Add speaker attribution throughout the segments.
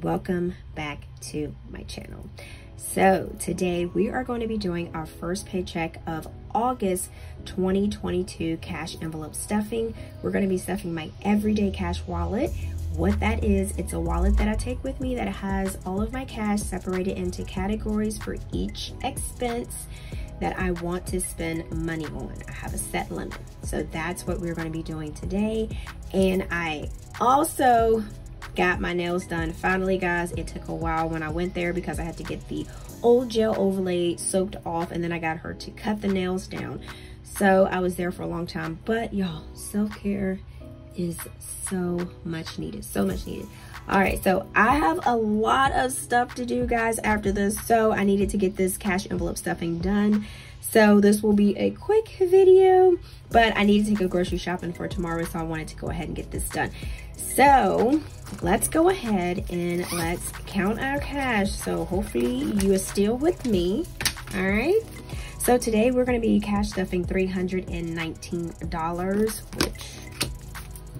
Speaker 1: welcome back to my channel. So today we are going to be doing our first paycheck of August 2022 cash envelope stuffing. We're going to be stuffing my everyday cash wallet. What that is, it's a wallet that I take with me that has all of my cash separated into categories for each expense that I want to spend money on. I have a set limit. So that's what we're going to be doing today. And I also got my nails done finally, guys. It took a while when I went there because I had to get the old gel overlay soaked off, and then I got her to cut the nails down. So I was there for a long time, but y'all, self-care is so much needed, so much needed. All right, so I have a lot of stuff to do, guys, after this, so I needed to get this cash envelope stuffing done. So this will be a quick video, but I need to go grocery shopping for tomorrow, so I wanted to go ahead and get this done. So let's go ahead and let's count our cash. So hopefully you are still with me. All right, so today we're going to be cash stuffing $319, which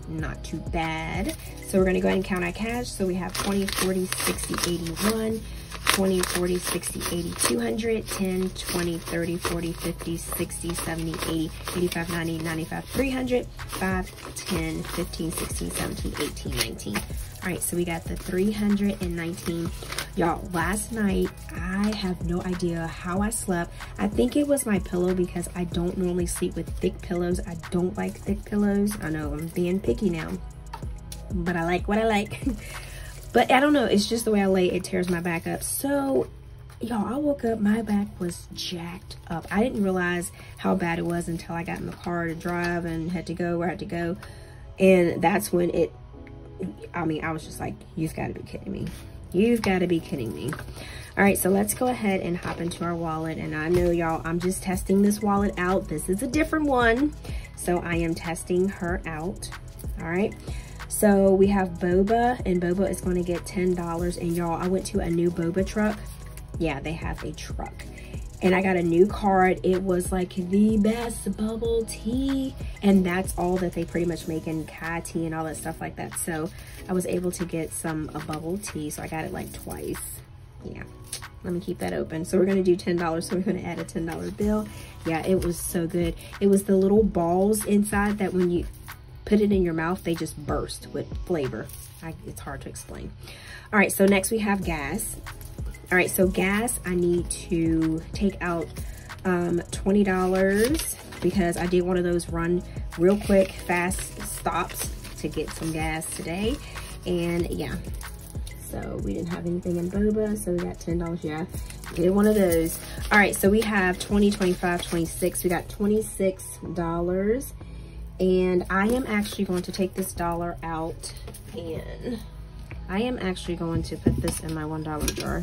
Speaker 1: not too bad. So we're going to go ahead and count our cash. So we have 20, 40, 60, 81, 20, 40, 60, 80, 200, 10, 20, 30, 40, 50, 60, 70, 80, 85, 90, 95, 300, 5, 10, 15, 16, 17, 18, 19. All right, so we got the 319. Y'all, last night, I have no idea how I slept. I think it was my pillow because I don't normally sleep with thick pillows. I don't like thick pillows. I know I'm being picky now, but I like what I like. But I don't know, it's just the way I lay, it tears my back up. So, y'all, I woke up, my back was jacked up. I didn't realize how bad it was until I got in the car to drive and had to go where I had to go. And that's when it, I mean, I was just like, you've got to be kidding me. You've got to be kidding me. All right, so let's go ahead and hop into our wallet. And I know, y'all, I'm just testing this wallet out. This is a different one. So I am testing her out. All right. So we have boba, and boba is going to get $10. And y'all, I went to a new boba truck. Yeah, they have a truck. And I got a new card. It was like the best bubble tea. And that's all that they pretty much make in Kai tea and all that stuff like that. So I was able to get a bubble tea. So I got it like twice. Yeah, let me keep that open. So we're going to do $10. So we're going to add a $10 bill. Yeah, it was so good. It was the little balls inside that when you put it in your mouth, they just burst with flavor. It's hard to explain. All right, so next we have gas. All right, so gas, I need to take out $20 because I did one of those run real quick, fast stops to get some gas today. And yeah, so we didn't have anything in boba, so we got $10. Yeah, did one of those. All right, so we have 20, 25, 26. We got $26. And I am actually going to take this dollar out, and I am actually going to put this in my $1 jar.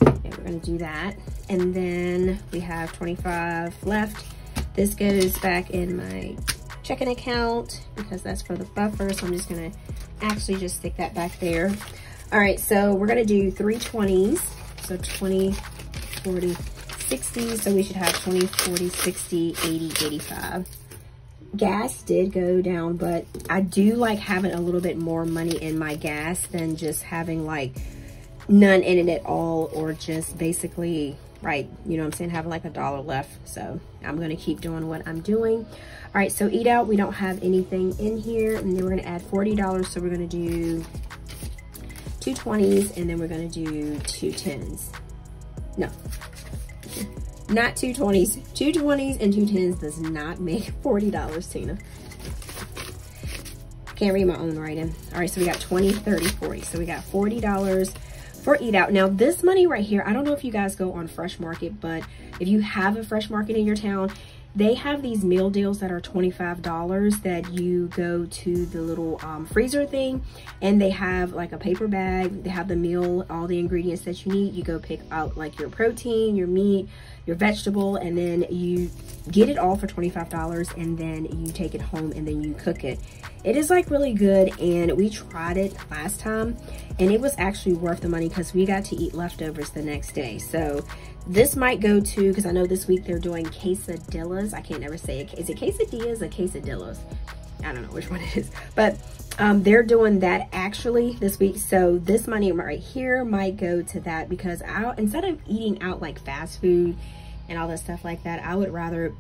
Speaker 1: And we're going to do that. And then we have 25 left. This goes back in my checking account because that's for the buffer. So I'm just going to actually just stick that back there. All right, so we're going to do 3 20s. So 20, 40, 60, so we should have 20, 40, 60, 80, 85. Gas did go down, but I do like having a little bit more money in my gas than just having like none in it at all, or just basically, right, you know what I'm saying, having like $1 left. So I'm going to keep doing what I'm doing. All right, so eat out, we don't have anything in here, and then we're going to add $40, so we're going to do 2 20s, and then we're going to do 2 10s. No. Not 2 20s. 2 20s and 2 10s does not make $40, Tina. Can't read my own writing. All right, so we got 20, 30, 40. So we got $40 for eat out. Now this money right here, I don't know if you guys go on Fresh Market, but if you have a Fresh Market in your town, they have these meal deals that are $25 that you go to the little freezer thing, and they have like a paper bag. They have the meal, all the ingredients that you need. You go pick out like your protein, your meat, your vegetable, and then you get it all for $25, and then you take it home and then you cook it. It is like really good, and we tried it last time and it was actually worth the money because we got to eat leftovers the next day. So this might go to, because I know this week they're doing quesadillas. I can't ever say it. Is it quesadillas or quesadillas? I don't know which one it is, but they're doing that actually this week. So this money right here might go to that, because instead of eating out like fast food and all that stuff like that, I would rather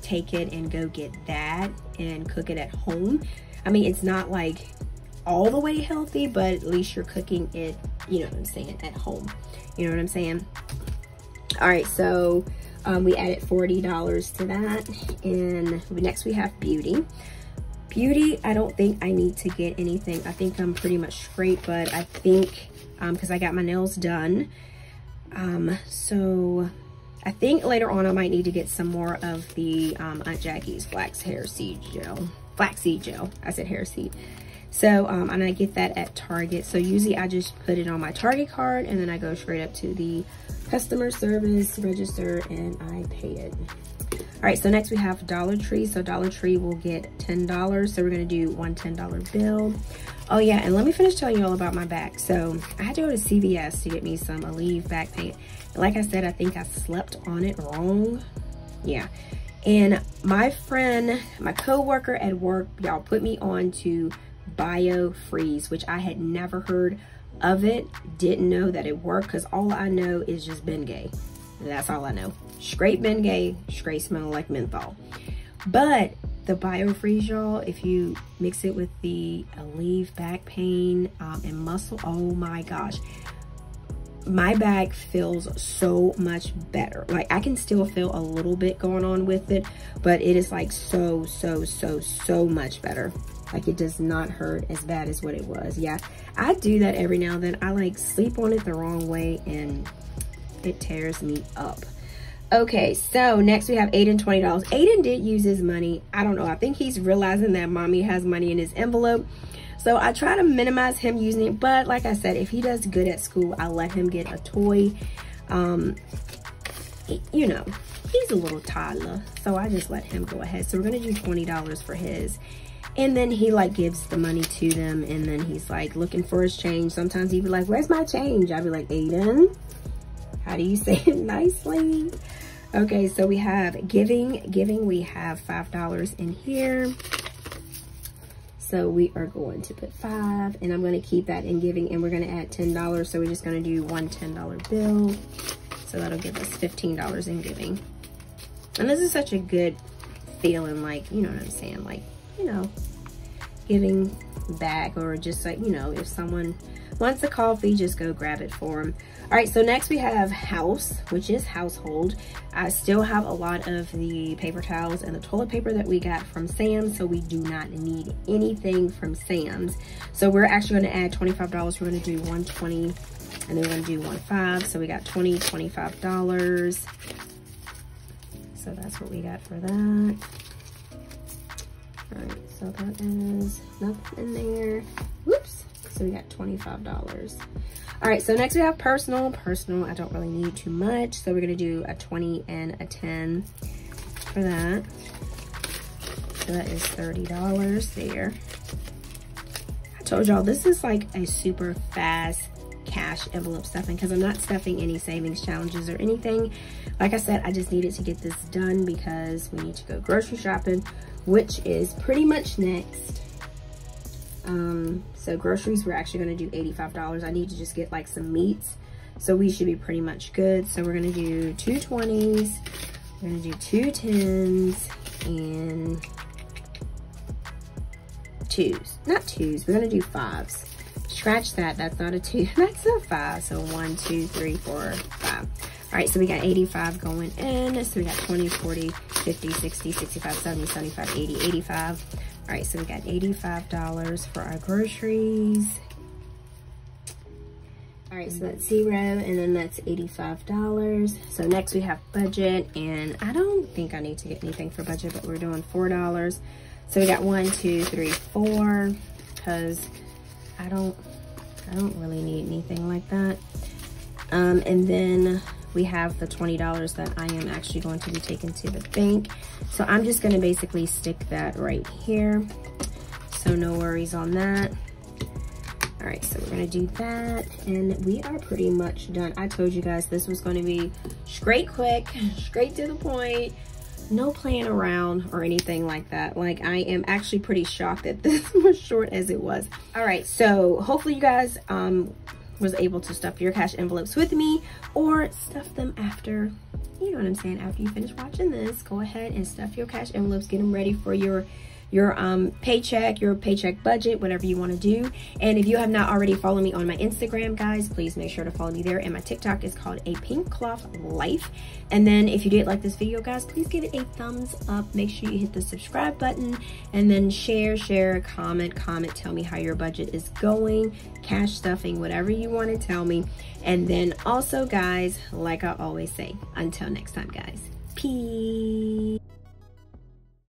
Speaker 1: take it and go get that and cook it at home. I mean, it's not like all the way healthy, but at least you're cooking it, you know what I'm saying, at home. You know what I'm saying? All right, so we added $40 to that. And next we have beauty. Beauty, I don't think I need to get anything. I think I'm pretty much straight, but I think, because I got my nails done. So I think later on I might need to get some more of the Aunt Jackie's flaxseed gel. I said hair seed. So, and I get that at Target. So usually I just put it on my Target card and then I go straight up to the customer service register and I pay it. All right, so next we have Dollar Tree. So Dollar Tree will get $10. So we're gonna do one $10 bill. Oh yeah, and let me finish telling you all about my back. So I had to go to CVS to get me some Aleave back paint. And like I said, I think I slept on it wrong. Yeah. And my friend, my co-worker at work, y'all put me on to BioFreeze, which I had never heard of it, didn't know that it worked, because all I know is just Bengay. That's all I know. Straight Bengay, straight smell like menthol. But the BioFreeze, y'all, if you mix it with the Aleave back pain and muscle, oh my gosh, my back feels so much better. Like I can still feel a little bit going on with it, but it is like so much better. Like it does not hurt as bad as what it was. Yeah, I do that every now and then. I like sleep on it the wrong way and it tears me up. Okay, so next we have Aiden, $20. Aiden did use his money. I don't know, I think he's realizing that mommy has money in his envelope. So I try to minimize him using it, but like I said, if he does good at school, I let him get a toy. You know, he's a little toddler, so I just let him go ahead. So we're gonna do $20 for his. And then he like gives the money to them, and then he's like looking for his change. Sometimes he'd be like, where's my change? I'd be like, Aiden, how do you say it nicely? Okay, so we have giving. We have $5 in here. So we are going to put 5, and I'm going to keep that in giving, and we're going to add $10. So we're just going to do one $10 bill. So that'll give us $15 in giving. And this is such a good feeling, like, you know what I'm saying? Like, you know, giving back, or just like, you know, if someone wants a coffee, just go grab it for them. All right, so next we have house, which is household. I still have a lot of the paper towels and the toilet paper that we got from Sam's, so we do not need anything from Sam's. So we're actually going to add $25. We're going to do $120, and then we're going to do $15. So we got $25. So that's what we got for that. All right, so that is nothing in there. Whoops. So we got $25. All right, so next we have personal. Personal, I don't really need too much. So we're gonna do a 20 and a 10 for that. So that is $30 there. I told y'all this is like a super fast cash envelope stuffing, because I'm not stuffing any savings challenges or anything. Like I said, I just needed to get this done because we need to go grocery shopping, which is pretty much next. So groceries, we're actually going to do $85. I need to just get like some meats, so we should be pretty much good. So we're going to do 2 20s, we're going to do 2 10s, and 2s. Not 2s, we're going to do 5s. Scratch that, that's not a 2, that's a 5. So 1 2 3 4 5. All right, so we got 85 going in. So we got 20, 40, 50, 60, 65, 70, 75, 80, 85. All right, so we got $85 for our groceries. All right, so that's 0, and then that's $85. So next we have budget, and I don't think I need to get anything for budget, but we're doing $4. So we got 1 2 3 4, because I don't really need anything like that. And then we have the $20 that I am actually going to be taking to the bank. So I'm just gonna basically stick that right here. So no worries on that. All right, so we're gonna do that, and we are pretty much done. I told you guys this was gonna be straight quick, straight to the point. no playing around or anything like that. Like, I am actually pretty shocked that this was short as it was. All right, so hopefully you guys was able to stuff your cash envelopes with me, or stuff them after, you know what I'm saying, after you finish watching this. Go ahead and stuff your cash envelopes, get them ready for your paycheck budget, whatever you want to do. And if you have not already followed me on my Instagram, guys, please make sure to follow me there. And my TikTok is called APinkeClothlife. And then if you did like this video, guys, please give it a thumbs up. Make sure you hit the subscribe button, and then share, comment, tell me how your budget is going, cash stuffing, whatever you want to tell me. And then also, guys, like I always say, until next time, guys, peace.